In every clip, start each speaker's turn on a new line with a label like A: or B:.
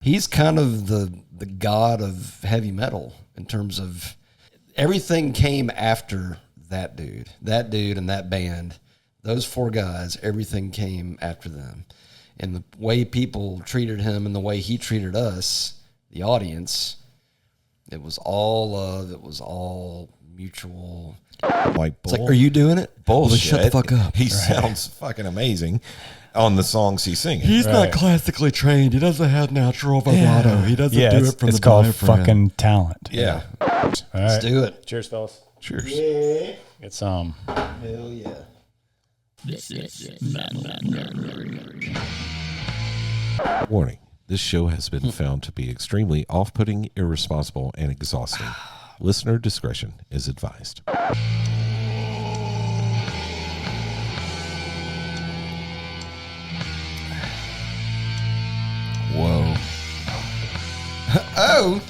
A: He's kind of the god of heavy metal in terms of everything came after that dude and that band. Those four guys, everything came after them. And the way people treated him and the way he treated us, the audience, it was all love. It was all mutual.
B: It's
A: like, are you doing it?
B: Bullshit.
A: Shut the fuck up.
B: He sounds fucking amazing on the songs he's singing.
A: He's not classically trained. He doesn't have natural vibrato. He doesn't do it from the
C: It's called
A: diaphragm.
C: Fucking talent.
B: Yeah.
C: All right.
A: Let's do it.
C: Cheers, fellas.
B: Cheers.
A: Yeah.
C: Get some.
A: Hell yeah.
B: Warning. This show has been found to be extremely off-putting, irresponsible, and exhausting. Listener discretion is advised.
A: Whoa. Oh.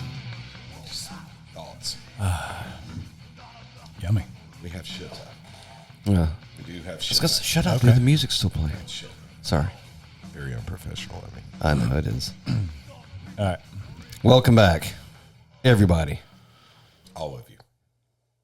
B: Thoughts.
C: Yummy.
B: We have shit.
A: Yeah.
B: We do have shit.
A: Just shut up, dude. The music's still playing.
B: Shit.
A: Sorry.
B: Very unprofessional of me.
A: I know it is.
C: All right.
A: Welcome back, everybody,
B: All of you.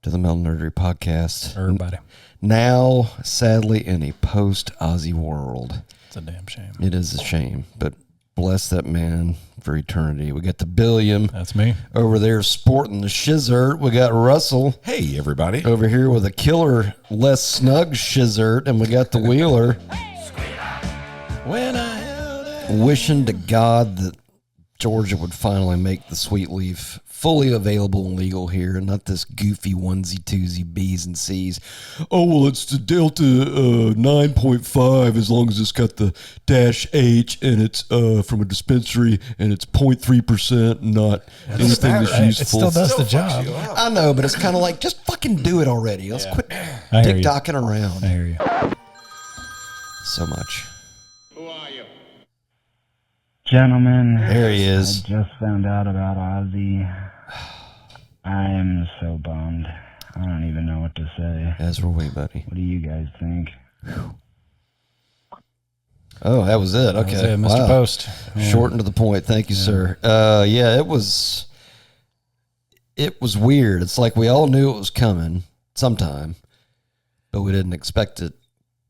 A: to the Metal Nerdery podcast.
C: Everybody.
A: Now, sadly, in a post-Ozzy world.
C: It's a damn shame.
A: It is a shame, but bless that man for eternity. We got the Billiam
C: That's me.
A: over there sporting the shizzert. We got Russell
B: Hey, everybody.
A: over here with a killer, less snug shizzert, and we got the Wheeler.
B: When I held it.
A: Wishing to God that Georgia would finally make the sweet leaf fully available and legal here, and not this goofy onesie twosie B's and C's. Oh, well, it's the Delta 9.5 as long as it's got the -H and it's from a dispensary and it's 0.3% and not anything that's
C: It
A: useful.
C: still does the job.
A: I know, but it's kind of like, just fucking do it already. Let's quit
C: I hear you.
A: tick-tocking around
C: I hear you.
A: so much.
D: Gentlemen,
A: There he is.
D: I just found out about Ozzy. I am so bummed. I don't even know what to say.
A: As were we, buddy.
D: What do you guys think?
A: Oh, that was it. Okay.
C: That was it, Mr.
A: Wow.
C: Post.
A: Short and to the point. Thank you, sir. Yeah, it was weird. It's like we all knew it was coming sometime, but we didn't expect it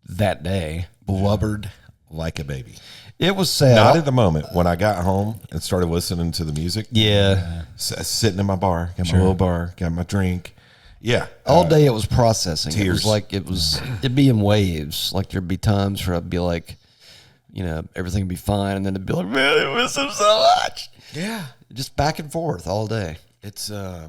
A: that day.
B: Blubbered like a baby.
A: It was sad.
B: Not at the moment. When I got home and started listening to the music.
A: Yeah.
B: Sitting in my bar. Got my little bar. Got my drink. Yeah.
A: All day it was processing. It
B: tears.
A: was like it'd be in waves. Like there'd be times where I'd be like, everything would be fine, and then it'd be like, man, I miss him so much.
B: Yeah.
A: Just back and forth all day.
B: It's, I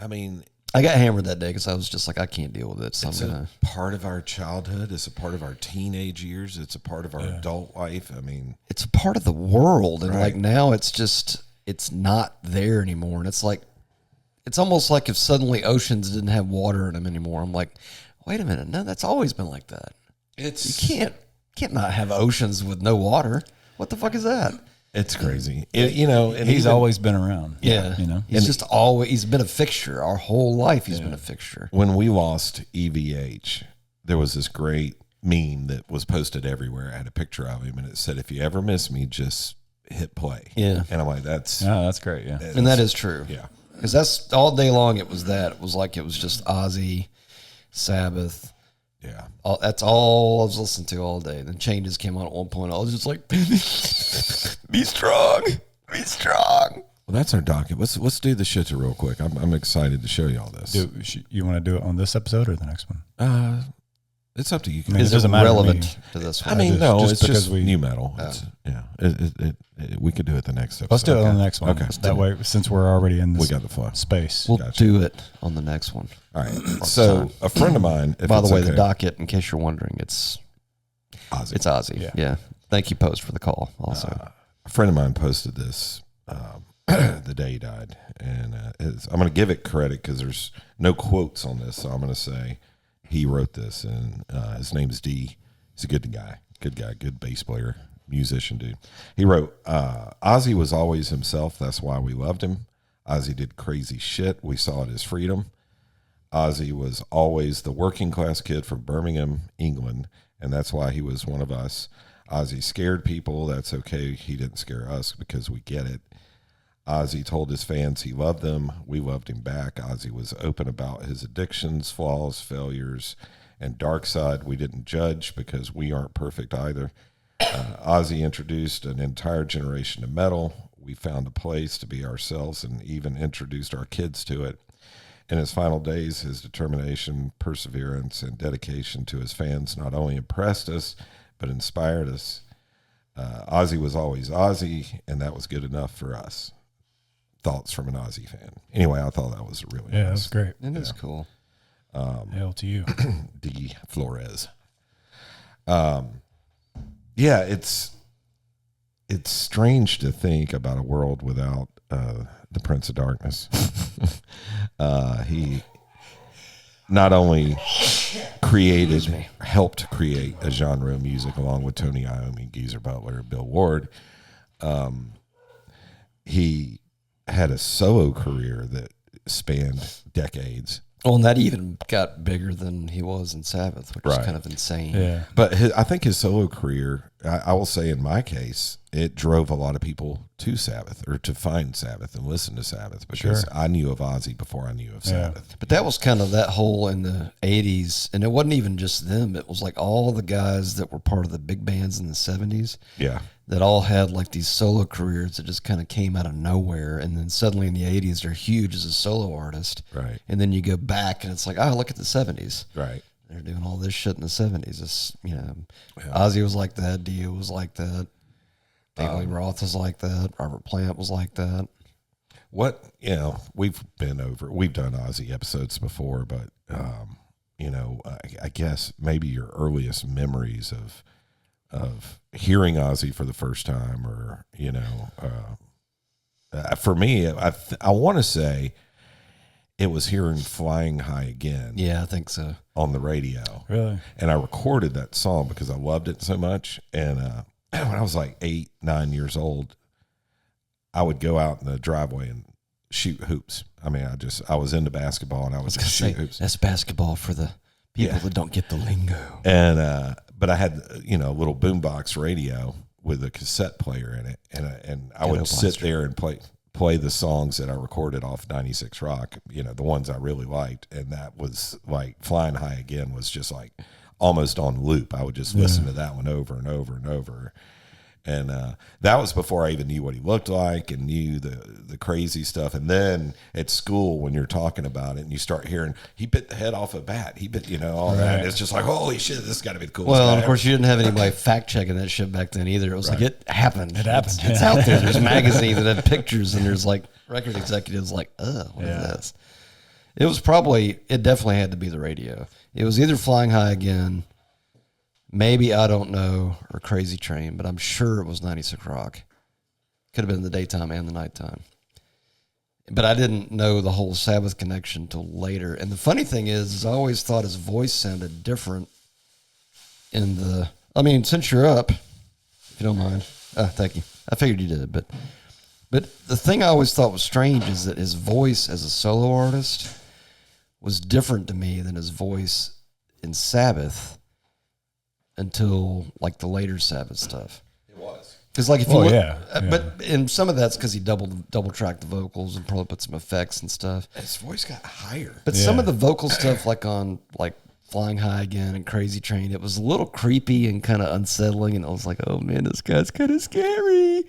B: mean,
A: I got hammered that day because I was just like, I can't deal with it. So
B: it's
A: I'm gonna.
B: a part of our childhood. It's a part of our teenage years. It's a part of our adult life. I mean,
A: It's a part of the world, and
B: Right.
A: like now it's not there anymore, and it's like it's almost like if suddenly oceans didn't have water in them anymore. I'm like, wait a minute, no, that's always been like that. You can't not have oceans with no water. What the fuck is that?
B: it's crazy. And
C: He's always been around.
A: Yeah, he's been a fixture our whole life. He's been a fixture.
B: when we lost EVH, there was this great meme that was posted everywhere. I had a picture of him, and it said, "If you ever miss me, just hit play."
A: Yeah.
B: And I'm like, that's
C: Yeah, that's great. Yeah.
A: And that is true.
B: yeah.
A: Because that's all day long. It was that. It was like it was just Ozzy, Sabbath.
B: Yeah.
A: That's all I was listening to all day. Then Changes came on at one point. I was just like, be strong. Be strong.
B: Well, that's our docket. Let's do the shit real quick. I'm excited to show you all this.
C: You want to do it on this episode or the next one?
B: It's up to you.
C: I mean,
A: Is
C: it doesn't matter to
A: relevant
C: me.
A: to this
B: I
A: one?
B: mean,
C: just-
B: no,
C: just
B: it's
C: because
B: just
C: we-
B: new metal. It's, we could do it the next episode.
C: Let's do it on the next one.
B: Okay.
C: That way, since we're already in
B: We
C: this
B: got the flow.
C: space.
A: We'll
B: Gotcha.
A: do it on the next one.
B: All right. So a friend of mine, if
A: By the
B: it's
A: way,
B: okay,
A: the docket, in case you're wondering, it's Ozzy. Yeah. Thank you, Post, for the call also.
B: a friend of mine posted this the day he died, and I'm going to give it credit because there's no quotes on this, so I'm going to say he wrote this, and his name is D. He's a good guy, good bass player, musician dude. He wrote, Ozzy was always himself. That's why we loved him. Ozzy did crazy shit. We saw it as freedom. Ozzy was always the working class kid from Birmingham, England, and that's why he was one of us. Ozzy scared people. That's okay. He didn't scare us because we get it. Ozzy told his fans he loved them. We loved him back. Ozzy was open about his addictions, flaws, failures, and dark side. We didn't judge because we aren't perfect either. Ozzy introduced an entire generation to metal. We found a place to be ourselves and even introduced our kids to it. In his final days, his determination, perseverance, and dedication to his fans not only impressed us, but inspired us. Ozzy was always Ozzy, and that was good enough for us. Thoughts from an Ozzy fan. Anyway, I thought that was really nice.
C: That's great.
A: It is cool.
C: Hail to you.
B: D. Flores. Yeah, it's strange to think about a world without the Prince of Darkness. He not only helped create a genre of music along with Tony Iommi, Geezer Butler, Bill Ward. He had a solo career that spanned decades.
A: Well, and that even got bigger than he was in Sabbath, which is
B: Right.
A: kind of insane.
C: Yeah.
B: But I think his solo career, I will say in my case, it drove a lot of people to Sabbath or to find Sabbath and listen to Sabbath because
C: Sure.
B: I knew of Ozzy before I knew of Sabbath.
A: But that was kind of that whole in the 80s. And it wasn't even just them. It was like all the guys that were part of the big bands in the 70s
B: Yeah.
A: that all had like these solo careers that just kind of came out of nowhere. And then suddenly in the 80s, they're huge as a solo artist.
B: Right.
A: And then you go back and it's like, oh, look at the 70s.
B: Right.
A: They're doing all this shit in the 70s. It's, Ozzy was like that. Dio was like that. David Lee Roth was like that. Robert Plant was like that.
B: We've done Ozzy episodes before, but, I guess maybe your earliest memories of hearing Ozzy for the first time or, for me, I want to say it was hearing Flying High Again.
A: Yeah, I think so.
B: On the radio.
C: Really?
B: And I recorded that song because I loved it so much. And when I was like 8, 9 years old, I would go out in the driveway and shoot hoops. I mean, I was into basketball and I was just shoot hoops.
A: That's basketball for the people that don't get the lingo.
B: And but I had a little boombox radio with a cassette player in it, and I would sit there and play the songs that I recorded off 96 Rock, the ones I really liked, and that was like Flying High Again was just like almost on loop. I would just listen to that one over and over and over. And that was before I even knew what he looked like and knew the crazy stuff. And then at school, when you're talking about it and you start hearing, he bit the head off a bat. He bit, all that. It's just like, holy shit, this has got to be the coolest
A: Well,
B: guy
A: of course,
B: ever.
A: you didn't have anybody fact checking that shit back then either. It was like, it happened.
C: It happened.
A: It's out there. There's magazines that have pictures, and there's like record executives like, what is this? It definitely had to be the radio. It was either Flying High Again, maybe I Don't Know, or Crazy Train, but I'm sure it was 96 Rock. Could have been the daytime and the nighttime. But I didn't know the whole Sabbath connection till later. And the funny thing is I always thought his voice sounded different since you're up, if you don't mind. Thank you. I figured you did. But the thing I always thought was strange is that his voice as a solo artist was different to me than his voice in Sabbath until like the later Sabbath stuff.
B: It was.
A: Because like if you
C: look,
A: but and some of that's because he double tracked the vocals and probably put some effects and stuff.
B: His voice got higher.
A: But some of the vocal stuff, like on like Flying High Again and Crazy Train, it was a little creepy and kind of unsettling. And I was like, oh man, this guy's kind of scary.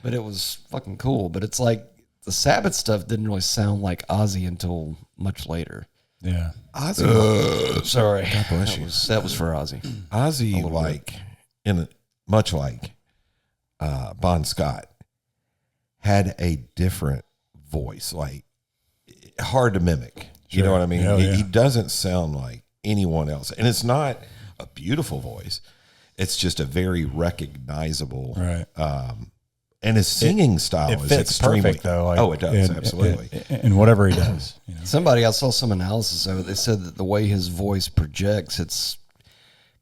A: But it was fucking cool. But it's like the Sabbath stuff didn't really sound like Ozzy until much later.
C: Yeah.
B: Ozzy,
A: Sorry,
B: God bless you.
A: That was for Ozzy.
B: Ozzy, much like Bon Scott, had a different voice, like hard to mimic. You know what I mean? He doesn't sound like anyone else, and it's not a beautiful voice. It's just a very recognizable,
C: Right.
B: And his singing style
C: It
B: is
C: fits
B: extremely
C: perfect though.
B: it does, absolutely.
C: And whatever he does.
A: I saw some analysis of it. They said that the way his voice projects, it's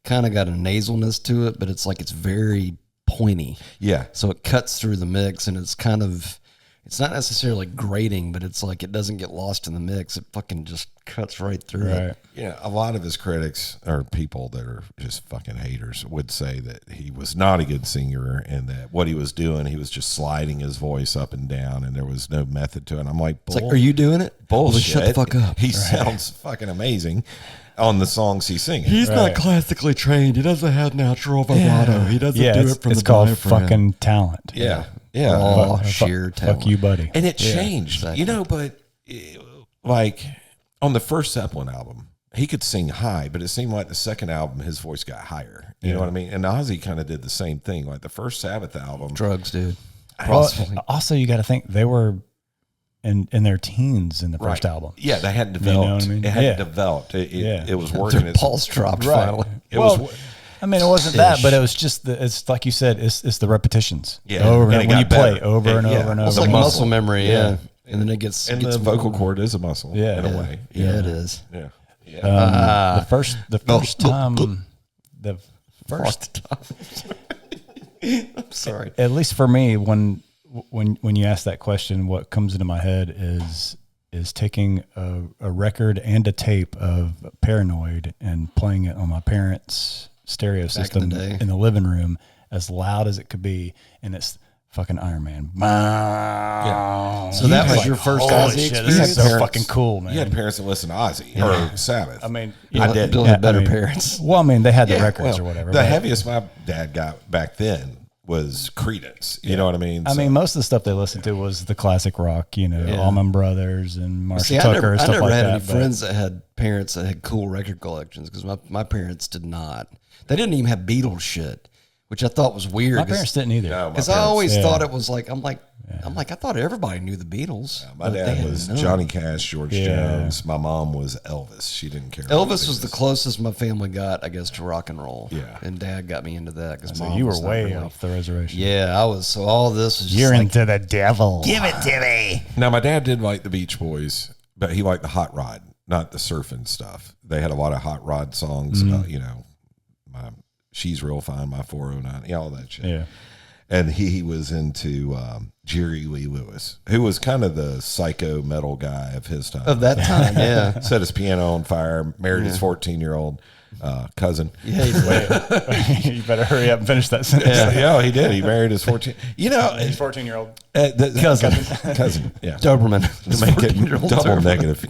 A: kind of got a nasalness to it, but it's like, it's very pointy.
B: Yeah.
A: So it cuts through the mix, and it's kind of, it's not necessarily grating, but it's like it doesn't get lost in the mix. It fucking just cuts right through it.
B: Yeah, a lot of his critics or people that are just fucking haters would say that he was not a good singer and that what he was doing, he was just sliding his voice up and down and there was no method to it. And I'm like,
A: It's like, are you doing it?
B: bullshit.
A: Well, shut the fuck up.
B: He sounds fucking amazing on the songs he's singing.
A: He's not classically trained. He doesn't have natural vibrato. He doesn't do it from
C: it's
A: the
C: called
A: diaphragm.
C: fucking talent.
B: Yeah.
A: Oh, sheer talent.
C: Fuck you, buddy.
B: And it changed,
A: exactly.
B: but like on the first Zeppelin album, he could sing high, but it seemed like the second album, his voice got higher. You know what I mean? And Ozzy kind of did the same thing. Like the first Sabbath album.
A: Drugs, dude.
C: Well, also, you got to think they were in their teens in the first
B: Right.
C: album.
B: Yeah, they hadn't developed.
C: You know what I mean?
B: It hadn't
C: Yeah.
B: developed. It was working.
A: Their pulse dropped finally.
B: It
C: Well,
B: was.
C: I mean, it wasn't that, but it was just it's like you said, it's the repetitions.
B: Yeah.
C: Over
B: And
C: and
B: it
C: when you
B: got
C: play
B: better.
C: over and
B: Yeah.
C: over and over.
A: It's like
C: and
A: muscle
C: over.
A: memory, yeah. And then it gets
B: And
A: gets
B: the vocal
A: more-
B: cord is a muscle.
C: Yeah.
B: In a way.
A: Yeah, it is.
B: Yeah.
C: The first time, the first,
A: I'm sorry.
C: at least for me, when you ask that question, what comes into my head is taking a record and a tape of Paranoid and playing it on my parents' stereo system
A: day.
C: in the living room as loud as it could be, and it's fucking Iron Man.
B: Yeah.
A: So that was your first
C: Holy
A: Ozzy
C: shit, this
A: experience?
C: is so fucking cool, man.
B: You had parents that listened to Ozzy or Sabbath.
C: I mean,
B: I did.
A: Bill
C: Yeah,
A: had better
C: I mean,
A: parents.
C: Well, I mean, they had the
B: Yeah,
C: records
B: well,
C: or whatever.
B: The
C: but-
B: heaviest my dad got back then was Creedence. You know what I mean?
C: I
B: So-
C: mean, most of the stuff they listened to was the classic rock, Allman Brothers and Marshall
A: See, I
C: Tucker
A: never,
C: and
A: I
C: stuff
A: never
C: like
A: had
C: that.
A: any
C: but-
A: friends that had parents that had cool record collections because my parents did not. They didn't even have Beatles shit, which I thought was weird.
C: My parents didn't either.
B: No, my
A: Because I
B: parents-
A: always
C: yeah.
A: thought it was like, I'm like, I thought everybody knew the Beatles.
B: my
A: but they
B: dad
A: had
B: was
A: none.
B: Johnny Cash, George
C: Yeah.
B: Jones. My mom was Elvis. She didn't care.
A: Elvis was the closest my family got, I guess, to rock and roll.
B: Yeah.
A: And Dad got me into that because
C: So you were way off the reservation.
A: Yeah, I was. So all this was just
C: You're
A: like,
C: into the devil.
A: give it to me.
B: Now, my dad did like the Beach Boys, but he liked the hot rod, not the surfing stuff. They had a lot of hot rod songs, She's Real Fine, My 409, all that shit.
C: Yeah.
B: And he was into Jerry Lee Lewis, who was kind of the psycho metal guy of his time.
A: Of that time, yeah.
B: Set his piano on fire, married his 14-year-old cousin.
A: Yeah, he's
C: You better hurry up and finish that sentence.
B: Yeah, he did. He married his 14.
C: His 14-year-old.
B: Cousin. Yeah.
A: Doberman.
B: To make it
A: 14-year-old
B: double
A: Doberman.
B: negative.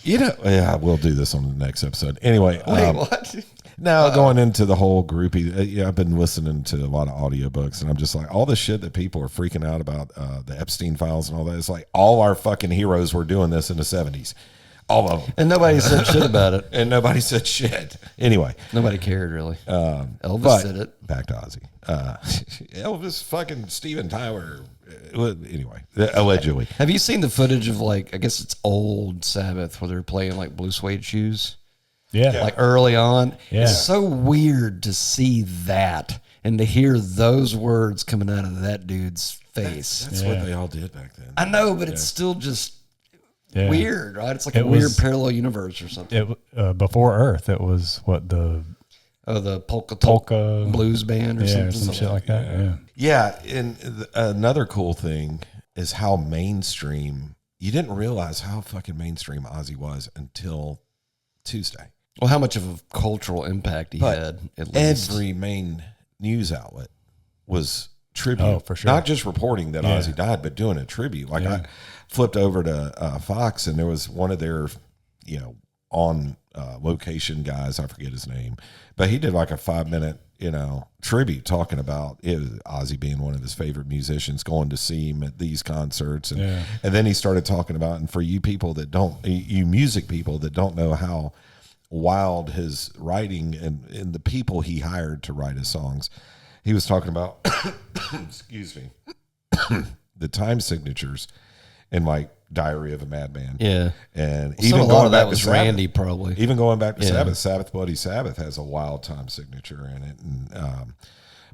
B: Yeah. We'll do this on the next episode. Anyway.
A: Wait, what?
B: Now going into the whole groupie, I've been listening to a lot of audiobooks, and I'm just like, all the shit that people are freaking out about, the Epstein files and all that. It's like all our fucking heroes were doing this in the 70s, all of them,
A: And nobody said shit about it.
B: and nobody said shit. Anyway,
A: Nobody cared, really. Elvis
B: but
A: did it.
B: back to Ozzy. Elvis, fucking Steven Tyler. Anyway, allegedly.
A: Have you seen the footage of, like, I guess it's old Sabbath where they're playing, like, blue suede shoes?
C: Yeah.
A: Like early on.
C: Yeah.
A: It's so weird to see that and to hear those words coming out of that dude's face.
B: That's what they all did back then.
A: I know, but it's still just
C: Yeah.
A: weird, right? It's like
C: It
A: a weird
C: was-
A: parallel universe or something.
C: Before Earth, it was what the
A: The polka blues band or
C: yeah,
A: something.
C: some shit like that. Yeah.
B: Yeah, and another cool thing is how mainstream. You didn't realize how fucking mainstream Ozzy was until Tuesday.
A: Well, how much of a cultural impact he
B: But
A: had, at least.
B: every main news outlet was tribute.
C: Oh, for sure.
B: Not just reporting that
C: Yeah.
B: Ozzy died, but doing a tribute. Like
C: Yeah.
B: I flipped over to Fox, and there was one of their, on location guys. I forget his name, but he did like a 5-minute, tribute talking about Ozzy being one of his favorite musicians, going to see him at these concerts, and
C: Yeah.
B: and then he started talking about, and for you people that don't, you music people that don't know how wild his writing and the people he hired to write his songs, he was talking about, excuse me, the time signatures in like Diary of a Madman.
A: Yeah.
B: And
A: So
B: even
A: a lot
B: going
A: of
B: back
A: that
B: to
A: was
B: Sabbath,
A: Randy, probably.
B: even going back to
A: Yeah.
B: Sabbath, Bloody Sabbath has a wild time signature in it. And,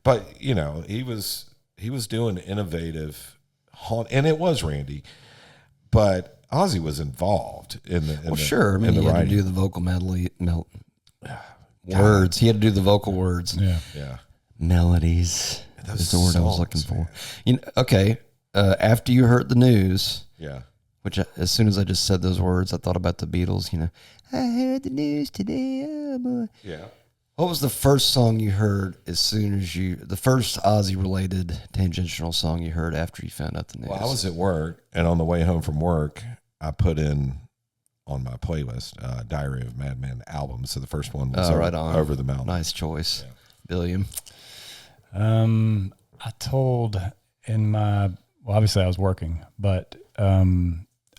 B: but he was doing innovative, and it was Randy, but Ozzy was involved in the,
A: Sure. I mean,
B: in the
A: he had to
B: writing.
A: do the vocal words. He had to do the vocal words.
C: Yeah.
B: Yeah.
A: Melodies.
B: Those
A: Is the word I was
B: songs,
A: looking for.
B: man.
A: Okay. after you heard the news,
B: Yeah.
A: which as soon as I just said those words, I thought about the Beatles. I heard the news today. Oh boy.
B: Yeah.
A: What was the first song you heard as soon as the first Ozzy related tangential song you heard after you found out the news?
B: Well, I was at work, and on the way home from work, I put in on my playlist Diary of a Madman album. So the first one was
A: right on.
B: Over the Mountain.
A: Nice choice.
B: Yeah.
A: Billiam.
C: I told obviously I was working, but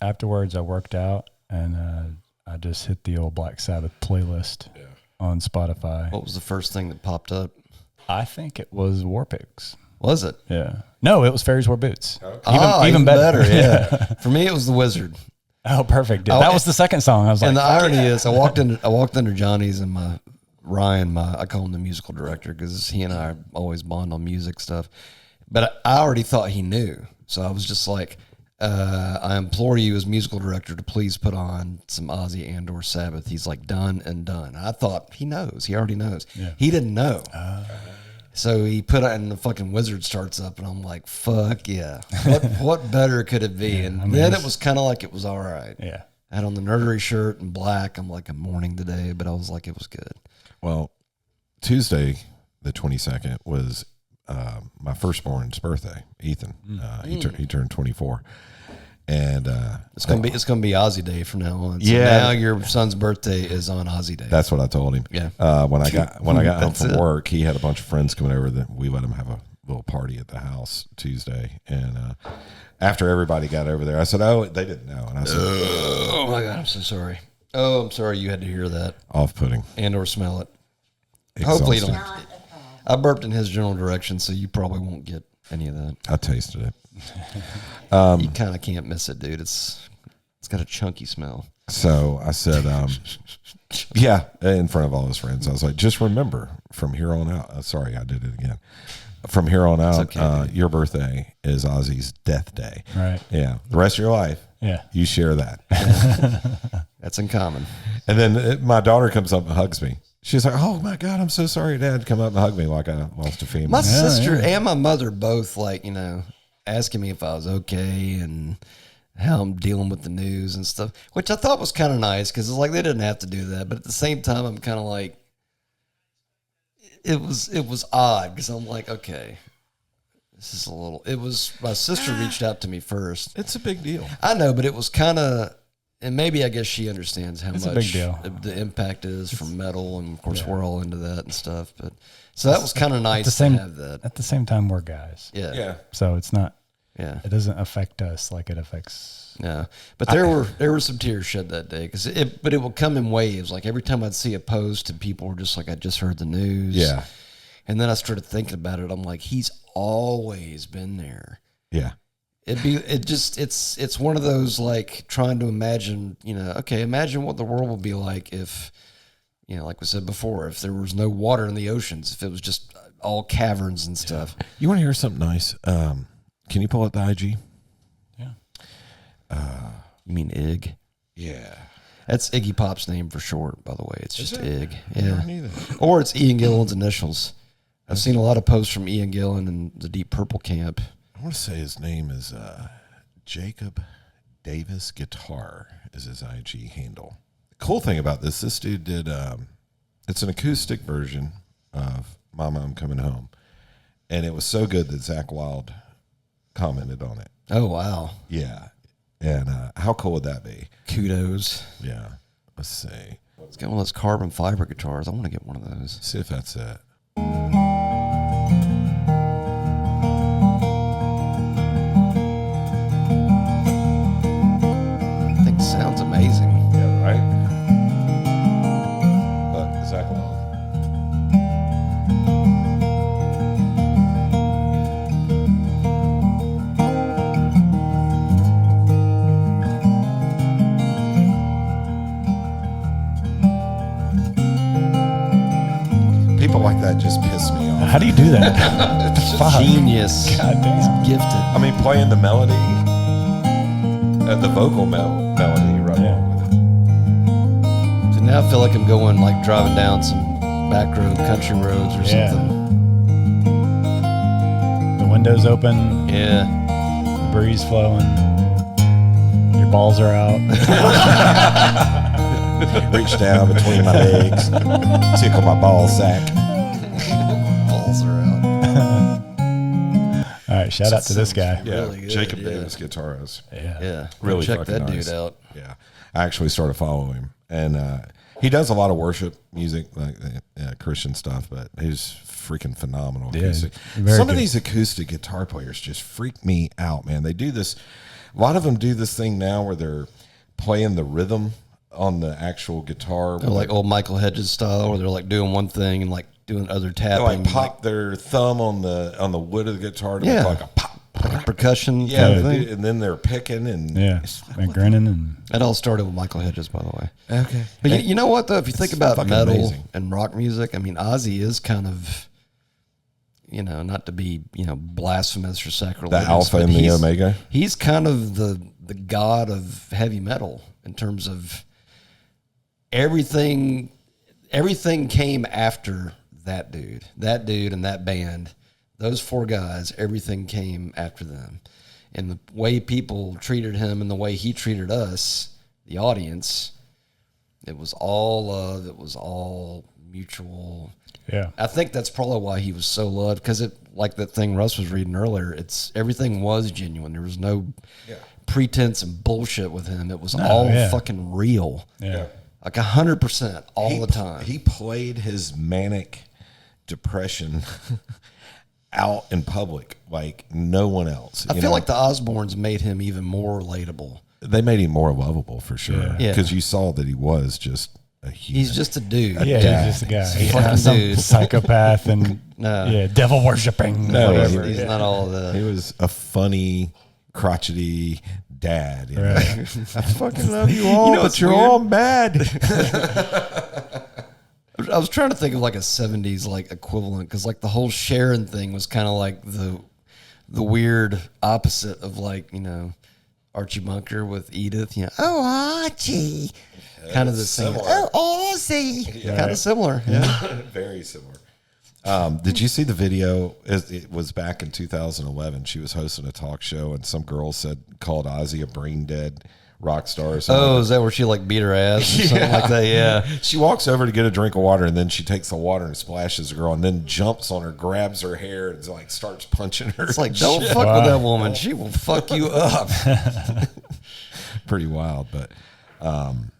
C: afterwards I worked out and I just hit the old Black Sabbath playlist on Spotify.
A: What was the first thing that popped up?
C: I think it was War Pigs.
A: Was it?
C: Yeah. No, it was Fairies Wear Boots.
A: Okay. Even better. Yeah. For me, it was The Wizard.
C: Oh, perfect. That was the second song. I was like,
A: and the irony is, I walked into Johnny's, and Ryan, I call him the musical director because he and I always bond on music stuff. But I already thought he knew, so I was just like, I implore you as musical director to please put on some Ozzy and/or Sabbath. He's like, done and done. I thought he knows. He already knows. Yeah. He didn't know. So he put it, and the fucking Wizard starts up, and I'm like, fuck yeah. What better could it be? And then it was kind of like it was all right.
C: Yeah.
A: I had on the Nerdery shirt and black. I'm like, I'm mourning today, but I was like, it was good.
B: Well, Tuesday, the 22nd, was my firstborn's birthday, Ethan. He turned 24. And
A: it's gonna be Ozzy Day from now on. So
B: yeah.
A: now your son's birthday is on Ozzy Day.
B: That's what I told him.
A: Yeah.
B: When I got home from work, he had a bunch of friends coming over. That we let him have a little party at the house Tuesday. And after everybody got over there, I said, "Oh, they didn't know." And I said,
A: "Oh my God, I'm so sorry. Oh, I'm sorry you had to hear that.
B: Off-putting
A: and/or smell it.
B: Exhausting.
A: Hopefully you don't. I burped in his general direction, so you probably won't get any of that.
B: I tasted it.
A: You kind of can't miss it, dude. It's got a chunky smell.
B: So I said, yeah, in front of all his friends, I was like, just remember from here on out. Sorry, I did it again. From here on out, okay, your birthday is Ozzy's death day.
C: Right.
B: Yeah. The rest of your life, you share that.
A: That's in common.
B: And then my daughter comes up and hugs me. She's like, "Oh my God, I'm so sorry, Dad." Come up and hug me like I lost a female.
A: My sister and my mother both asking me if I was okay and how I'm dealing with the news and stuff, which I thought was kind of nice because it's like they didn't have to do that, but at the same time, I'm kind of like, it was odd because I'm like, okay, this is a little. It was my sister reached out to me first.
B: It's a big deal.
A: I know, but it was kind of. And maybe I guess she understands how much the impact is from metal, and of course we're all into that and stuff. But so that was kind of nice to have that.
C: At the same time, we're guys.
B: Yeah.
C: So it's not.
A: Yeah.
C: It doesn't affect us like it affects.
A: Yeah. But there were some tears shed that day but it will come in waves. Like every time I'd see a post and people were just like, I just heard the news.
B: Yeah.
A: And then I started thinking about it. I'm like, he's always been there.
B: Yeah.
A: It's one of those like trying to imagine, imagine what the world would be like if, like we said before, if there was no water in the oceans, if it was just all caverns and stuff.
B: You want to hear something nice? Can you pull up the IG?
C: Yeah.
A: You mean Ig?
B: Yeah.
A: That's Iggy Pop's name for short, by the way. It's just Ig.
B: Yeah.
A: Or it's Ian Gillan's initials. I've seen a lot of posts from Ian Gillan and the Deep Purple camp.
B: I want to say his name is Jacob Davis Guitar is his IG handle. The cool thing about this dude did, it's an acoustic version of Mama, I'm Coming Home. And it was so good that Zach Wilde commented on it.
A: Oh, wow.
B: Yeah. And how cool would that be?
A: Kudos.
B: Yeah. Let's see.
A: It's got one of those carbon fiber guitars. I want to get one of those.
B: See if that's it.
A: Sounds amazing.
B: Yeah, right? Look, Zach Wilde. People like that just piss me off.
C: How do you do that?
A: It's just genius.
C: God damn.
A: It's gifted.
B: I mean, playing the melody, the vocal melody right along with it.
A: So now I feel like I'm going like driving down some back road country roads or something.
C: The windows open.
A: Yeah.
C: breeze flowing. Your balls are out.
B: Reach down between my legs, tickle my ball sack.
A: Balls are out.
C: All right, shout out to this guy.
B: Yeah,
A: Really good,
B: Jacob
A: yeah.
B: Davis Guitarist.
C: Yeah.
A: Yeah,
B: Really
A: check
B: fucking
A: that
B: nice.
A: dude out.
B: Yeah, I actually started following him, and he does a lot of worship music, like Christian stuff, but he's freaking phenomenal.
C: Yeah,
B: acoustic.
C: very
B: Some of
C: good.
B: these acoustic guitar players just freak me out, man. They do this. A lot of them do this thing now where they're playing the rhythm on the actual guitar.
A: They're like old Michael Hedges style, where they're like doing one thing and like doing other
B: They
A: tapping,
B: like pop their thumb on the wood of the guitar to
A: Yeah.
B: make like a pop.
A: like percussion
B: Yeah,
A: kind of
B: they
A: thing.
B: do, and then they're picking and
C: Yeah. And grinning and
A: It all started with Michael Hedges, by the way.
B: okay.
A: But you know what, though? If you think about
B: fucking
A: metal
B: amazing.
A: and rock music, I mean, Ozzy is kind of, not to be, blasphemous or
B: The
A: sacrilegious.
B: alpha
A: but
B: and the
A: he's-
B: omega.
A: He's kind of the god of heavy metal in terms of everything. Everything came after that dude and that band. Those four guys, everything came after them. And the way people treated him and the way he treated us, the audience, it was all love. It was all mutual.
C: yeah.
A: I think that's probably why he was so loved, because it, like that thing Russ was reading earlier, it's everything was genuine. There was no pretense and bullshit with him. It was all
C: yeah.
A: fucking real.
C: Yeah.
A: Like 100% all the time.
B: He played his manic depression out in public like no one else.
A: I feel like the Osbournes made him even more relatable.
B: they made him more lovable for sure.
A: Yeah.
B: Because you saw that he was just a human.
A: He's just a dude.
C: Yeah, he's just a guy. He's
A: Fucking
C: not some
A: dude.
C: psychopath and
A: No.
C: devil worshipping.
B: No,
C: whatever.
A: He's
C: Yeah.
A: not all that.
B: he was a funny, crotchety dad. You know?
C: Right.
B: I fucking love you all,
A: You know
B: but
A: what's
B: you're
A: weird?
B: all bad.
A: I was trying to think of like a 70s like equivalent, because like the whole Sharon thing was kind of like the weird opposite of like, Archie Bunker with Edith. Oh, Archie. Kind of the same.
B: similar.
A: Oh, Ozzy. Kind of similar. Yeah.
B: Very similar. Did you see the video? It was back in 2011. She was hosting a talk show, and some girl called Ozzy a brain dead rock star. Or something.
A: Oh, is that where she like beat her ass or something like that? Yeah.
B: She walks over to get a drink of water, and then she takes the water and splashes the girl, and then jumps on her, grabs her hair, and like starts punching her.
A: It's like, don't fuck with that woman. She will fuck you up.
B: Pretty wild, but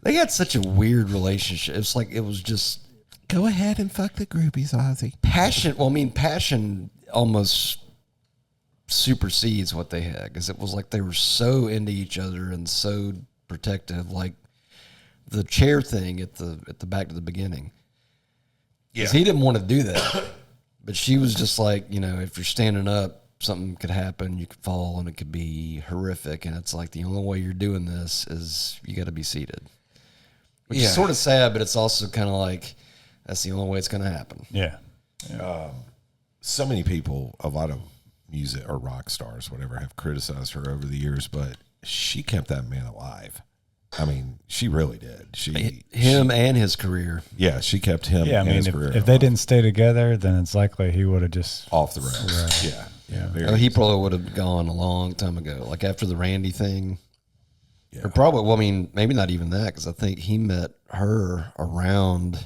A: They had such a weird relationship. It's like, it was just
B: go ahead and fuck the groupies, Ozzy.
A: passion. Well, I mean, passion almost supersedes what they had, because it was like they were so into each other and so protective. Like the chair thing at the back to the beginning.
B: Yeah.
A: 'Cause he didn't want to do that, but she was just like, if you're standing up, something could happen. You could fall, and it could be horrific. And it's like, the only way you're doing this is you got to be seated, which
B: Yeah.
A: is sort of sad, but it's also kind of like, that's the only way it's going to happen.
C: Yeah.
B: So many people, a lot of music or rock stars, whatever, have criticized her over the years, but she kept that man alive. I mean, she really did.
A: Him and his career.
B: Yeah, she kept him.
C: Yeah, I
B: and
C: mean,
B: his
C: if
B: career
C: they
B: alive.
C: didn't stay together, then it's likely he would have just.
B: off the rails. Yeah, yeah. Very
A: Oh, he probably would have gone a long time ago, like after the Randy thing.
B: Yeah.
A: Or probably, well, I mean, maybe not even that, because I think he met her around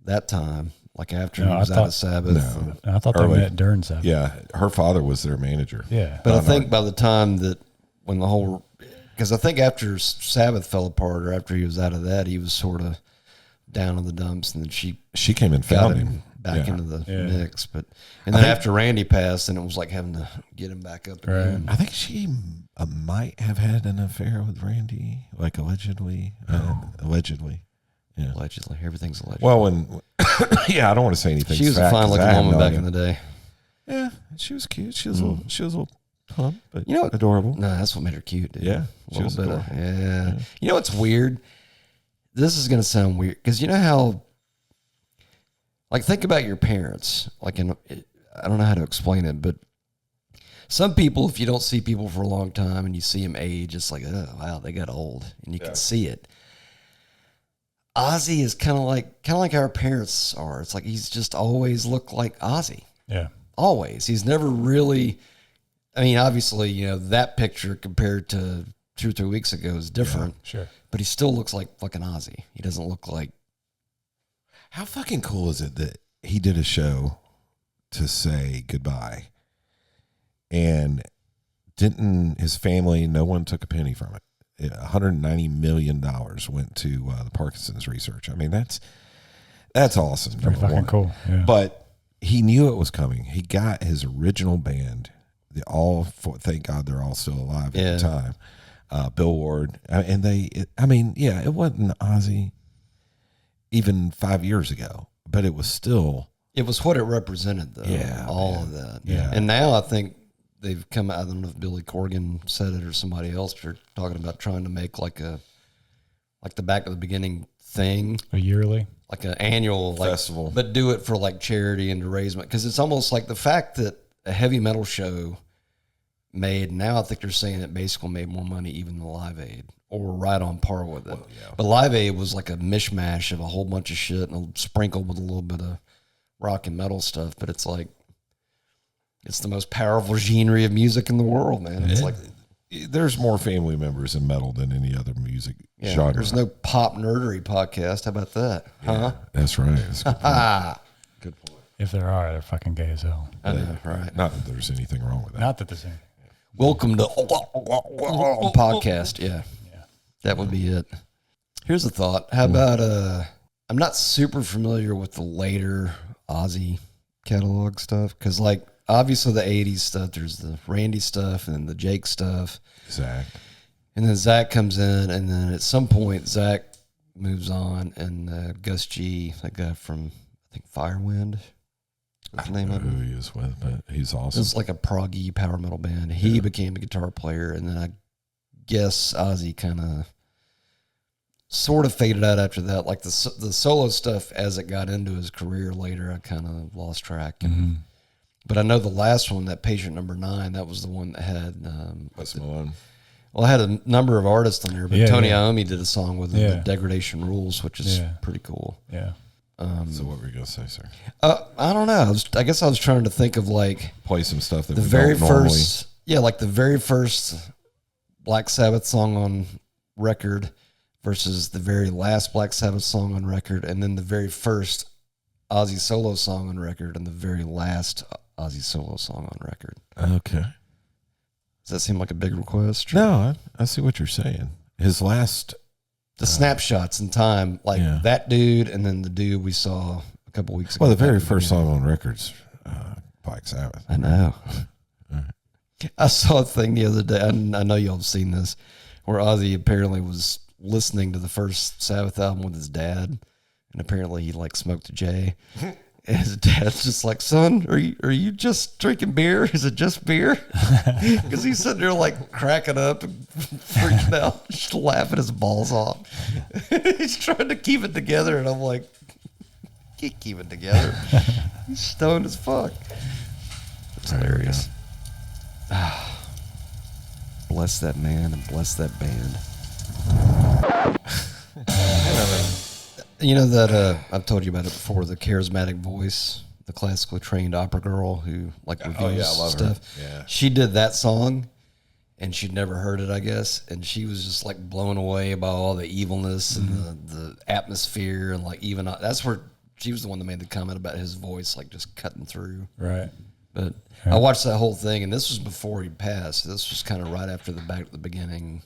A: that time, like after
C: No,
A: he
C: I
A: was out
C: thought-
A: of Sabbath.
B: No.
A: And-
C: I thought
B: Early.
C: they met during Sabbath.
B: Yeah, her father was their manager.
C: Yeah.
A: but I think by the time that, when the whole, because I think after Sabbath fell apart, or after he was out of that, he was sort of down in the dumps, and then
B: She came and
A: got
B: found
A: him
B: him.
A: back
B: Yeah.
A: into the
C: Yeah.
A: mix. But and then after Randy passed, then it was like having to get him back up again.
B: I think she might have had an affair with Randy, like allegedly. Allegedly. Yeah.
A: Allegedly, everything's alleged.
B: Well, when yeah, I don't want to say anything.
A: She was a fine-looking woman back in the day.
B: Yeah, she was cute. She was a little. She was a little plump, but
A: You know what?
B: adorable.
A: No, that's what made her cute, dude.
B: Yeah,
A: a
B: she was
A: little bit.
B: adorable.
A: Yeah. You know what's weird? This is gonna sound weird, because you know how, like, think about your parents. Like, I don't know how to explain it, but some people, if you don't see people for a long time and you see them age, it's like, oh wow, they got old, and you can see it. Ozzy is kind of like our parents are. It's like he's just always looked like Ozzy.
C: Yeah.
A: Always. He's never really I mean, obviously, you know, that picture compared to 2 or 3 weeks ago is different.
C: Yeah, sure.
A: But he still looks like fucking Ozzy. He doesn't look like.
B: How fucking cool is it that he did a show to say goodbye, and didn't his family? No one took a penny from it. $190 million went to the Parkinson's research. I mean, that's awesome.
C: Pretty fucking
B: one.
C: cool. Yeah.
B: But he knew it was coming. He got his original band. Thank God they're all still alive at the time. Bill Ward, and it wasn't Ozzy even 5 years ago, but it was still.
A: It was what it represented, though.
B: Yeah,
A: all of that.
B: Yeah.
A: And now I think they've come out. I don't know if Billy Corgan said it or somebody else, but they're talking about trying to make like the Back to the Beginning thing.
C: A yearly?
A: Like an annual
B: festival.
A: But do it for like charity and to raise money. Because it's almost like the fact that a heavy metal show made, now I think they're saying it basically made more money even than Live Aid, or we're right on par with it.
B: Well, yeah.
A: But Live Aid was like a mishmash of a whole bunch of shit and sprinkled with a little bit of rock and metal stuff. But it's like, it's the most powerful genre of music in the world, man. It's like,
B: there's more family members in metal than any other music genre.
A: There's no pop nerdery podcast. How about that? Huh?
B: That's right. That's a good point.
A: Ah,
B: Good point.
C: If there are, they're fucking gay as hell.
A: I know, right?
B: Not that there's anything wrong with that.
C: Not that there's any.
A: Welcome to podcast. Yeah, that would be it. Here's a thought. How about I'm not super familiar with the later Ozzy catalog stuff, because like obviously the 80s stuff, there's the Randy stuff and then the Jake stuff.
B: Zach.
A: And then Zach comes in, and then at some point Zach moves on, and Gus G, that guy from I think Firewind, what's the name of
B: Who
A: it?
B: he is with, but he's awesome.
A: It's like a proggy power metal band. He became a guitar player, and then I guess Ozzy kind of sort of faded out after that. Like the solo stuff as it got into his career later, I kind of lost track. But I know the last one, that Patient Number 9, that was the one that had
B: Wes Malone.
A: well, I had a number of artists on there, but
C: Yeah,
A: Tony
C: yeah.
A: Iommi did a song with him,
C: Yeah.
A: the Degradation Rules, which is
C: Yeah.
A: pretty cool.
C: Yeah.
B: So what were you gonna say, sir?
A: I don't know. I guess I was trying to think of like
B: Play some stuff that
A: the
B: we
A: very
B: don't normally.
A: first, like the very first Black Sabbath song on record versus the very last Black Sabbath song on record, and then the very first Ozzy solo song on record and the very last Ozzy solo song on record.
B: Okay.
A: Does that seem like a big request?
B: No, I see what you're saying. His last.
A: The snapshots in time, like
B: Yeah.
A: that dude, and then the dude we saw a couple weeks ago.
B: Well, the very
A: Back in
B: first
A: beginning.
B: song on records, Black Sabbath.
A: I know. I saw a thing the other day. I know y'all have seen this, where Ozzy apparently was listening to the first Sabbath album with his dad, and apparently he like smoked a J. And his dad's just like, "Son, are you just drinking beer? Is it just beer?" Because he's sitting there like cracking up and freaking out, just laughing his balls off. He's trying to keep it together, and I'm like, "Can't keep it together." He's stoned as fuck. It's hilarious. Bless that man and bless that band. You know that I've told you about it before, the charismatic voice, the classically trained opera girl who like reviews
B: I love
A: stuff.
B: her. Yeah.
A: She did that song and she'd never heard it, I guess, and she was just like blown away by all the evilness and the atmosphere, and like even that's where she was the one that made the comment about his voice like just cutting through.
C: Right.
A: But I watched that whole thing, and this was before he passed. This was kind of right after the Back to the Beginning.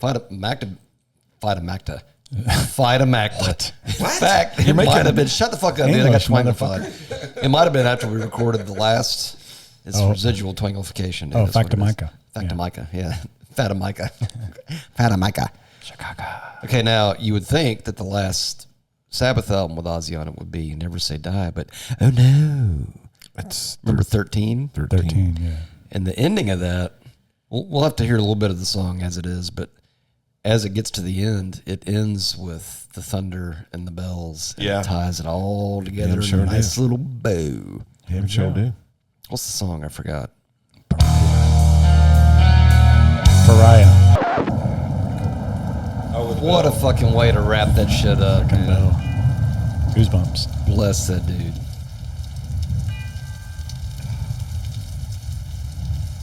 A: Fight a Macta. In fact, it might have been. Shut the fuck up, dude. I got
C: English,
A: twanglified. It might have been after we recorded the last. It's residual twanglification. Dude.
C: Oh,
A: That's what it is.
C: Factamica.
A: Factamica, yeah. Fatamika. Fatamika. Chicago. Okay, now you would think that the last Sabbath album with Ozzy on it would be Never Say Die, but oh no.
B: It's
A: Remember 13?
C: 13, yeah.
A: And the ending of that, we'll have to hear a little bit of the song as it is, but as it gets to the end, it ends with the thunder and the bells. And
B: Yeah.
A: it ties it all together
B: Yeah,
A: in
B: sure
A: a nice
B: does.
A: little bow.
B: him sure do.
A: What's the song? I forgot.
C: Pariah.
A: What a fucking way to wrap that shit up.
C: Fucking
A: man.
C: bell. Goosebumps.
A: Bless that dude.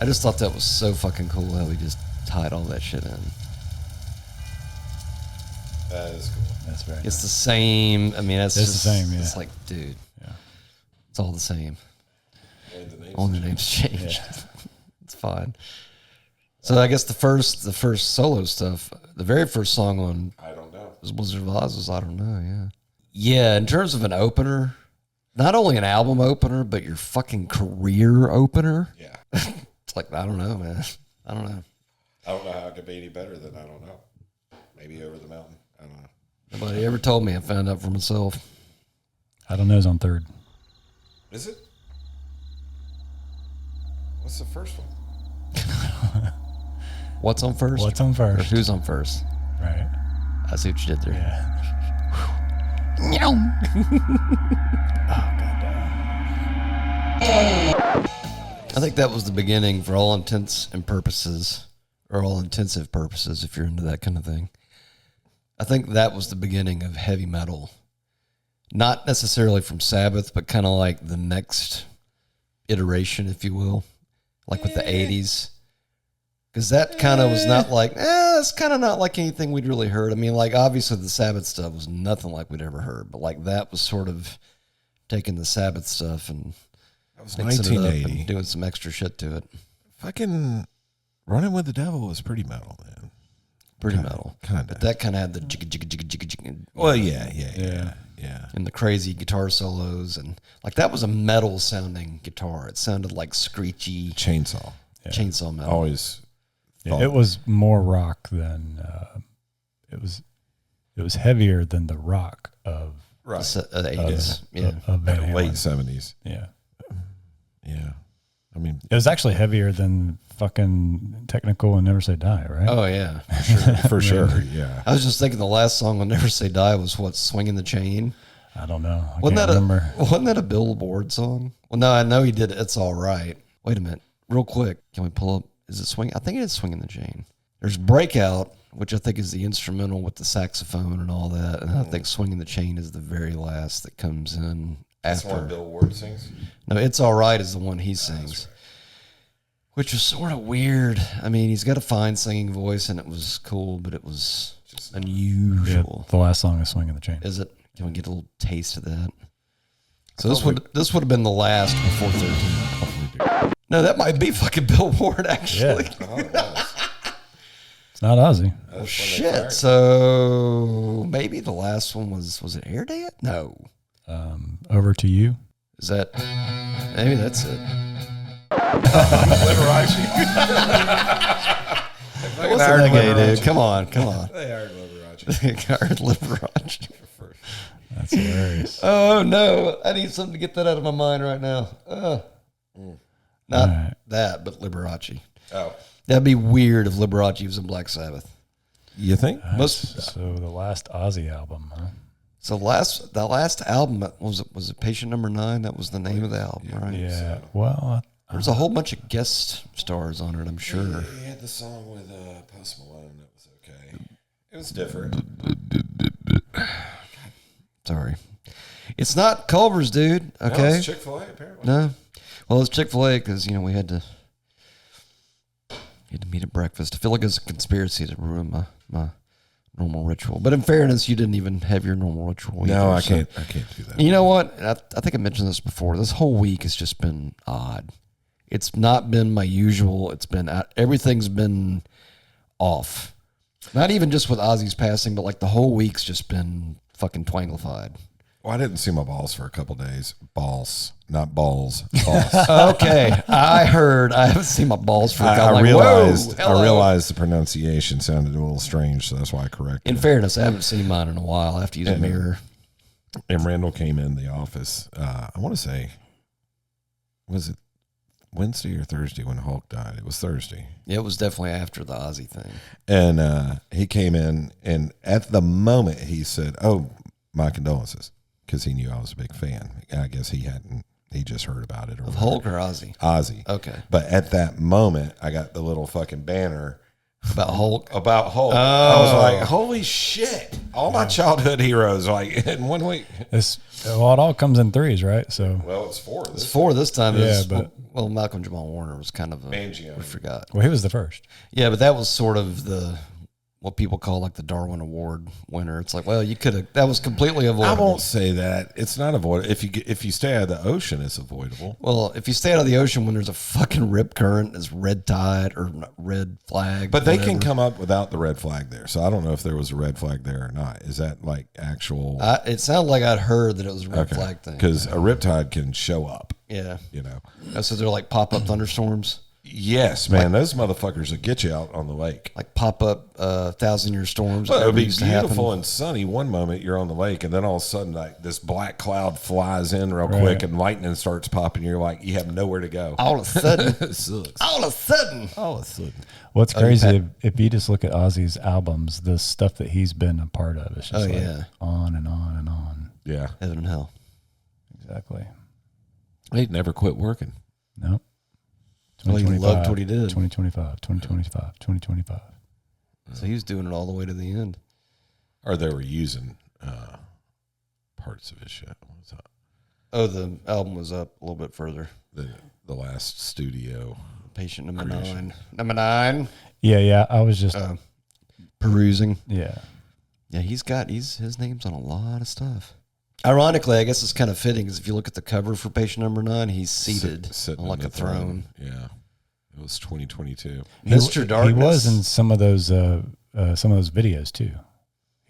A: I just thought that was so fucking cool how he just tied all that shit in.
B: That is cool.
C: That's very
A: It's the same. I mean, it's
C: It's
A: just
C: the same, yeah.
A: It's like, dude,
C: Yeah.
A: it's all the same.
B: And the name's
A: Only the name's changed. It's fine. So I guess the first solo stuff, the very first song on
B: I don't know.
A: Wizard of Oz was I don't know, yeah. Yeah, in terms of an opener, not only an album opener, but your fucking career opener.
B: Yeah.
A: It's like, I don't know, man. I don't know.
B: I don't know how it could be any better than I don't know. Maybe Over the Mountain. I don't know.
A: Nobody ever told me. I found out for myself.
C: I don't know is on third.
B: Is it? What's the first one?
A: What's on first?
C: What's on
A: Or
C: first?
A: who's on first?
C: Right.
A: I see what you did there.
C: Yeah.
A: I think that was the beginning for all intents and purposes, or all intensive purposes, if you're into that kind of thing. I think that was the beginning of heavy metal. Not necessarily from Sabbath, but kind of like the next iteration, if you will, like with the 80s. Because that kind of was not like, it's kind of not like anything we'd really heard. I mean, like, obviously the Sabbath stuff was nothing like we'd ever heard, but like that was sort of taking the Sabbath stuff and
B: That was
A: mixing it up
B: 1980.
A: and doing some extra shit to it.
B: Fucking Running with the Devil was pretty metal, man.
A: Pretty metal.
B: Kind
A: But
B: of.
A: that kind of had the jigga jigga jigga jigga jigga.
B: Well, yeah.
A: And the crazy guitar solos. And like that was a metal sounding guitar. It sounded like screechy
B: Chainsaw.
A: chainsaw metal.
B: Always.
C: Yeah, it was more rock than it was heavier than the rock of
A: The 80s. Yeah.
C: of Van Halen.
B: Late 70s.
C: Yeah.
B: Yeah. I mean,
C: It was actually heavier than fucking Technical and Never Say Die, right?
A: Oh, yeah.
B: for sure. Yeah.
A: I was just thinking the last song on Never Say Die was what, Swinging the Chain?
C: I don't know. I
A: Wasn't
C: can't
A: that,
C: remember.
A: wasn't that a Billboard song? Well, no, I know he did It's All Right. Wait a minute. Real quick. Can we pull up? Is it Swing? I think it is Swinging the Chain. There's Breakout, which I think is the instrumental with the saxophone and all that. And I think Swinging the Chain is the very last that comes in
B: That's
A: after.
B: one Bill Ward sings.
A: No, It's All Right is the one he sings. Which was sort of weird. I mean, he's got a fine singing voice, and it was cool, but it was
C: Yeah,
A: unusual.
C: the last song is Swinging the Chain.
A: Is it? Can we get a little taste of that? So this would have been the last before 13. No, that might be fucking Bill Ward, actually.
C: It's not Ozzy.
A: Oh, shit. So maybe the last one was it Air Dad? No.
C: Over to You.
A: Is that, maybe that's it.
B: Liberace.
A: What's the reggae, dude? Come on.
B: They hired Liberace.
A: Hired Liberace.
C: That's hilarious.
A: Oh, no. I need something to get that out of my mind right now. Not
C: Right.
A: that, but Liberace.
B: Oh.
A: That'd be weird if Liberace was in Black Sabbath.
B: You think?
C: So the last Ozzy album, huh?
A: So the last album, was it Patient Number 9? That was the name of the album, right?
C: Yeah. Well,
A: There's a whole bunch of guest stars on it, I'm sure.
B: He had the song with Post Malone that was okay. It was different.
A: Sorry. It's not Culver's, dude.
B: No,
A: Okay.
B: it's Chick-fil-A, apparently.
A: No. Well, it's Chick-fil-A because, we had to meet at breakfast. I feel like it's a conspiracy to ruin my normal ritual. But in fairness, you didn't even have your normal ritual.
B: No,
A: either,
B: I can't do that.
A: You know what? I think I mentioned this before. This whole week has just been odd. It's not been my usual. It's been everything's been off. Not even just with Ozzy's passing, but like the whole week's just been fucking twanglified.
B: Well, I didn't see my balls for a couple days. Balls, not balls. Balls.
A: Okay, I haven't seen my balls for a couple.
B: I realized
A: Whoa, hello.
B: the pronunciation sounded a little strange, so that's why I corrected.
A: In fairness, I haven't seen mine in a while. I have to use a mirror.
B: And Randall came in the office. I want to say, was it Wednesday or Thursday when Hulk died? It was Thursday.
A: Yeah, it was definitely after the Ozzy thing.
B: And he came in, and at the moment he said, "Oh, my condolences," because he knew I was a big fan. I guess he just heard about it. Or
A: Of Hulk or Ozzy?
B: Ozzy.
A: Okay.
B: But at that moment, I got the little fucking banner
A: About Hulk.
B: About Hulk. I was like, holy shit! All my childhood heroes, like in 1 week.
C: It all comes in threes, right? So,
B: Well, it's 4.
A: It's 4 this time.
C: Yeah, but
A: well, Malcolm Jamal Warner was kind of
B: Mangione.
A: we forgot.
C: well, he was the first.
A: Yeah, but that was sort of what people call like the Darwin Award winner. It's like, well, you could have. That was completely
B: I
A: avoidable.
B: won't say that. It's not avoidable. If you stay out of the ocean, it's avoidable.
A: Well, if you stay out of the ocean when there's a fucking rip current, there's red tide or red flag.
B: But they can
A: whatever.
B: come up without the red flag there. So I don't know if there was a red flag there or not. Is that like actual?
A: It sounded like I'd heard that it was a red flag thing.
B: Because a riptide can show up.
A: Yeah.
B: You know.
A: So they're like pop up thunderstorms.
B: Yes, man. Those motherfuckers will get you out on the lake.
A: Like pop up 1,000-year storms.
B: Well, it would be
A: used to
B: beautiful
A: happen.
B: and sunny one moment you're on the lake, and then all of a sudden like this black cloud flies in real quick and lightning starts popping. You're like, you have nowhere to go.
A: All of a sudden.
B: It sucks.
A: all of a sudden.
B: All of a sudden.
C: What's crazy if you just look at Ozzy's albums, the stuff that he's been a part of, it's just on and on and on.
B: Yeah.
A: Heaven and hell.
C: Exactly.
B: He never quit working.
C: Nope.
A: Well, he loved what he did.
C: 2025, 2025, 2025.
A: So he was doing it all the way to the end.
B: Or they were using parts of his shit. What was that?
A: Oh, the album was up a little bit further.
B: The last studio.
A: Patient number
B: Creation.
A: 9. Number 9.
C: Yeah. I was just
A: Perusing.
C: yeah.
A: Yeah, his name's on a lot of stuff. Ironically, I guess it's kind of fitting because if you look at the cover for Patient number 9, he's seated
B: Sitting
A: on like
B: on
A: a
B: the
A: throne.
B: Yeah. It was 2022.
A: Mr. Darkness.
C: He was in some of those videos too.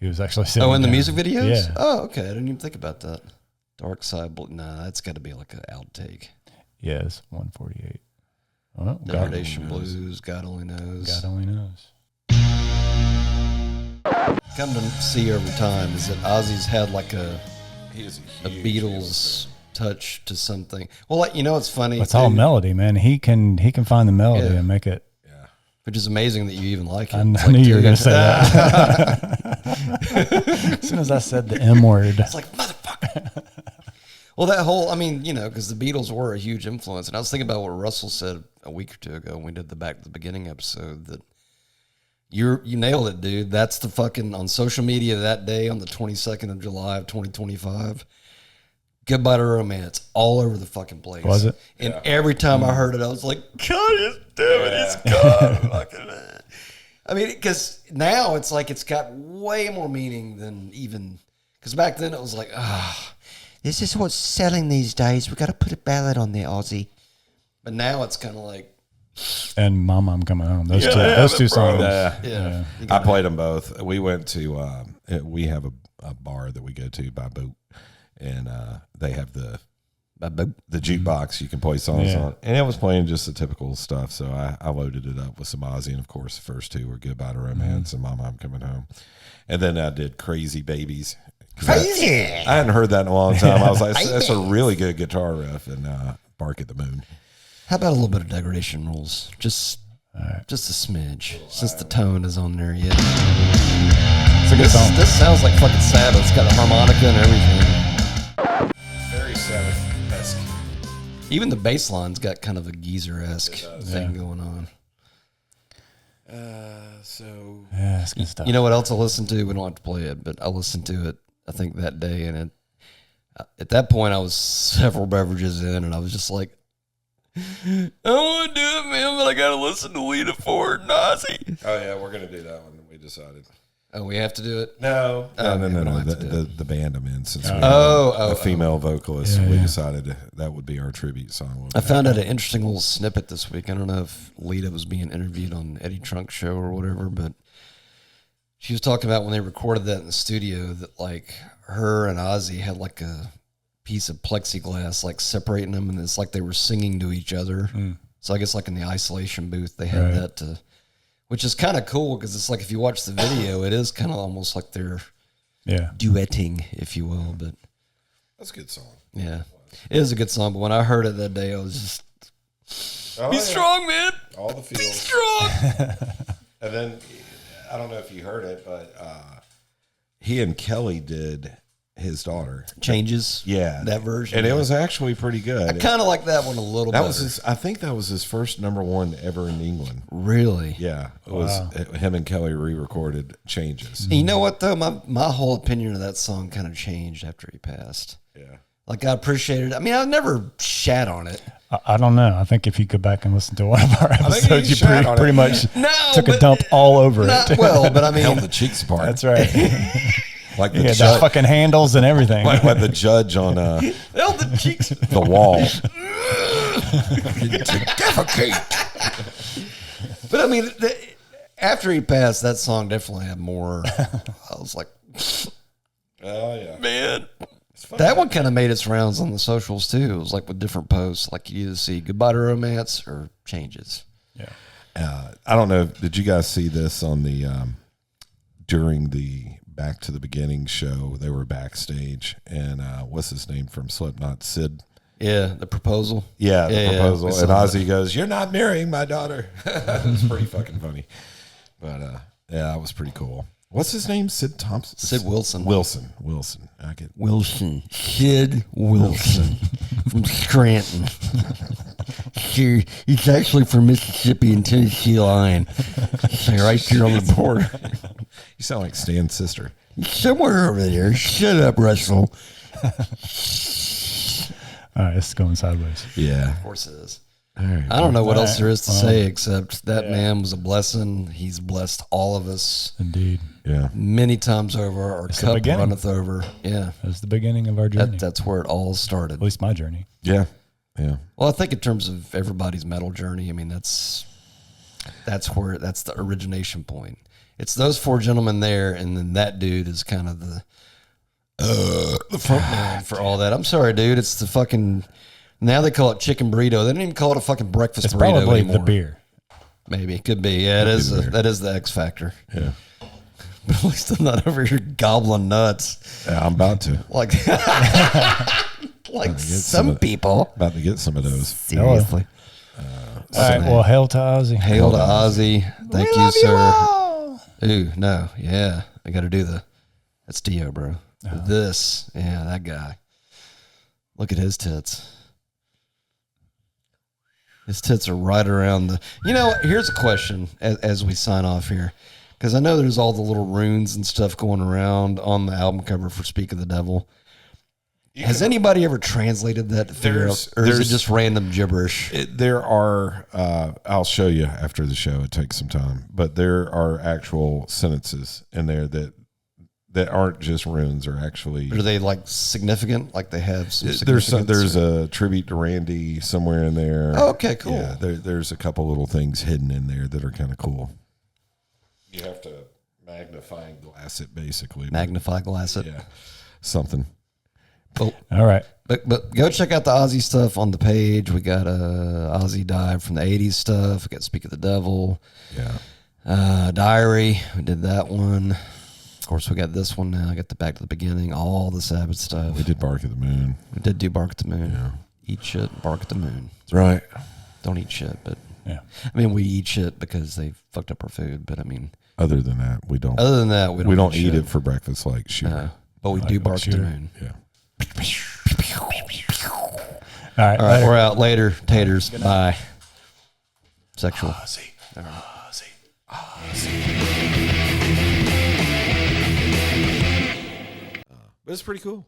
C: He was actually sitting
A: in the
C: down.
A: music videos?
C: Yeah.
A: Oh, okay. I didn't even think about that. Dark Side. Nah, that's got to be like an outtake.
C: Yes, 148. Well,
A: Degradation Blues. God only knows.
C: God only knows.
A: Come to see over time is that Ozzy's had like a
B: He is
A: a Beatles touch to something. Well, like, it's funny.
C: It's all
A: too,
C: melody, man. He can find the melody
A: Yeah.
C: and make it.
A: which is amazing that you even like it.
C: I
A: It's
C: knew
A: like,
C: you were
A: dude,
C: going to say that. As soon as I said the M word,
A: It's like, motherfucker. Well, that whole, because the Beatles were a huge influence. And I was thinking about what Russell said a week or two ago when we did the Back to the Beginning episode, that you nailed it, dude. That's the fucking, on social media that day on the 22nd of July of 2025, Goodbye to Romance all over the fucking place.
C: Was it?
A: And every time I heard it, I was like, God, damn it, it's gone. Because now it's like it's got way more meaning than even, because back then it was like, this is what's selling these days. We got to put a ballad on there, Ozzy. But now it's kind of like,
C: and Mama, I'm Coming Home. Those two songs.
A: yeah.
B: I played them both. We went to, we have a bar that we go to by boat, and they have the jukebox you can play songs on. And it was playing just the typical stuff, so I loaded it up with some Ozzy, and of course the first two were Goodbye to Romance and Mama, I'm Coming Home. And then I did Crazy Babies.
A: Crazy.
B: I hadn't heard that in a long time. I was like, that's a really good guitar riff, and Bark at the Moon.
A: How about a little bit of Degradation Rules? Just a smidge, since the tone is on there yet.
C: It's a good song.
A: This sounds like fucking Sabbath. It's got a harmonica and everything.
B: Very Sabbath-esque.
A: Even the bass line's got kind of a geezer-esque thing going on.
C: Yeah, it's good stuff.
A: You know what else I listened to? We don't have to play it, but I listened to it, I think, that day. And at that point, I was several beverages in, and I was just like, I want to do it, man, but I got to listen to Lita Ford and Ozzy.
B: Oh, yeah, we're going to do that one. We decided.
A: Oh, we have to do it?
B: No.
A: Oh,
B: No.
A: we don't have to do
B: The band I'm in, since we have
A: Oh,
B: a female vocalist,
C: Yeah,
B: we
C: yeah.
B: decided that would be our tribute song.
A: I found out an interesting little snippet this week. I don't know if Lita was being interviewed on Eddie Trunk's show or whatever, but she was talking about when they recorded that in the studio that like her and Ozzy had like a piece of plexiglass like separating them, and it's like they were singing to each other. So I guess like in the isolation booth they had that to, which is kind of cool because it's like if you watch the video, it is kind of almost like they're duetting, if you will. But
B: That's a good song.
A: yeah, it is a good song. But when I heard it that day, I was just be strong, man.
B: All the feels.
A: Be strong.
B: And then, I don't know if you heard it, but he and Kelly did his daughter.
A: Changes.
B: Yeah,
A: that version,
B: and it was actually pretty good.
A: I kind of like that one a little.
B: That
A: better.
B: was his. I think that was his first #1 ever in England.
A: Really?
B: Yeah, it was him and Kelly re-recorded Changes.
A: And you know what though, my whole opinion of that song kind of changed after he passed.
B: Yeah,
A: like I appreciated. I mean, I never shat on it.
C: I don't know. I think if you go back and listen to one of our episodes, you pretty much took a dump all over it.
A: Well, but I mean,
B: held the cheeks apart.
C: That's right.
B: Like the,
C: the fucking handles and everything.
B: like the judge on
A: held the cheeks.
B: the wall.
A: But I mean, after he passed, that song definitely had more. I was like,
B: Oh yeah,
A: man. That one kind of made its rounds on the socials too. It was like with different posts, like you either see "Goodbye to Romance" or "Changes."
C: Yeah.
B: I don't know. Did you guys see this on the during the Back to the Beginning show? They were backstage, and what's his name from Slipknot? Sid.
A: Yeah, the proposal.
B: Yeah, the proposal.
A: we
B: And
A: saw
B: Ozzy goes, "You're not marrying my daughter." It's pretty fucking funny. But yeah, it was pretty cool. What's his name? Sid Thompson?
A: Sid Wilson.
B: Wilson. I get
A: Wilson. Sid Wilson from Scranton. Here, he's actually from Mississippi and Tennessee line. So right here on the border.
B: You sound like Stan's sister.
A: Somewhere over there. Shut up, Russell.
C: All right, it's going sideways.
B: Yeah.
A: Of course it is.
B: All right.
A: I don't know what else there is to say except that man was a blessing. He's blessed all of us
C: Indeed.
B: Yeah.
A: many times over. Our cup
C: beginning.
A: runneth over. Yeah.
C: That's the beginning of our journey.
A: That's where it all started.
C: At least my journey.
B: Yeah. Yeah.
A: Well, I think in terms of everybody's metal journey, I mean, that's the origination point. It's those four gentlemen there, and then that dude is kind of the front man for all that. I'm sorry, dude. It's the fucking, now they call it chicken burrito. They don't even call it a fucking breakfast
C: It's
A: burrito
C: probably
A: anymore.
C: the beer.
A: Maybe it could be. Yeah, that is the X factor.
B: Yeah.
A: But at least I'm not over here gobbling nuts
B: Yeah, I'm about to.
A: like some people.
B: About to get some of those.
A: Seriously.
C: All right. Well, hail to Ozzy.
A: Hail to Ozzy. Thank you, sir. Ooh, no. Yeah. I got to do that's Dio, bro. This. Yeah, that guy. Look at his tits. His tits are right around the. You know, here's a question as we sign off here. Because I know there's all the little runes and stuff going around on the album cover for Speak of the Devil. Has anybody ever translated that to figure out, or is it just random gibberish?
B: There are, I'll show you after the show. It takes some time, but there are actual sentences in there that aren't just runes, or actually.
A: Are they like significant? Like they have some
B: There's
A: significance?
B: a tribute to Randy somewhere in there.
A: Oh, okay, cool.
B: Yeah, there's a couple little things hidden in there that are kind of cool. You have to magnifying glass it, basically.
A: Magnify glass it.
B: Yeah, something.
A: Oh,
C: All right.
A: but go check out the Ozzy stuff on the page. We got Ozzy Dive from the 80s stuff. We got Speak of the Devil.
B: Yeah.
A: Diary. We did that one. Of course, we got this one now. I got the Back to the Beginning. All the Sabbath stuff.
B: We did Bark at the Moon.
A: We did do Bark at the Moon.
B: Yeah.
A: Eat shit, bark at the moon.
B: That's right.
A: Don't eat shit, but
C: Yeah.
A: I mean, we eat shit because they fucked up our food. But I mean,
B: Other than that, we don't.
A: other than that, we don't
B: eat
A: shit.
B: it for breakfast like Shooter.
A: But we do bark at the
C: Shooter.
A: moon.
B: Yeah.
C: All right.
A: All right, we're out later. Taters. Bye. Sexual.
B: Ozzy. But it's pretty cool.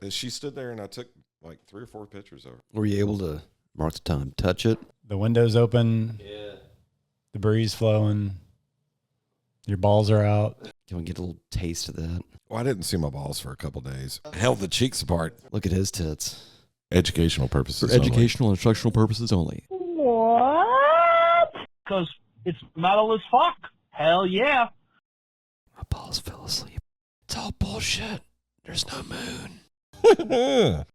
B: She stood there and I took like 3 or 4 pictures of her.
A: Were you able to mark the time? Touch it?
C: The window's open.
A: Yeah.
C: The breeze flowing. Your balls are out.
A: Can we get a little taste of that?
B: Well, I didn't see my balls for a couple days. Held the cheeks apart.
A: Look at his tits.
B: Educational purposes.
A: For educational and instructional purposes only.
E: What? Because it's metal as fuck. Hell yeah.
A: My balls fell asleep. It's all bullshit. There's no moon.
B: only.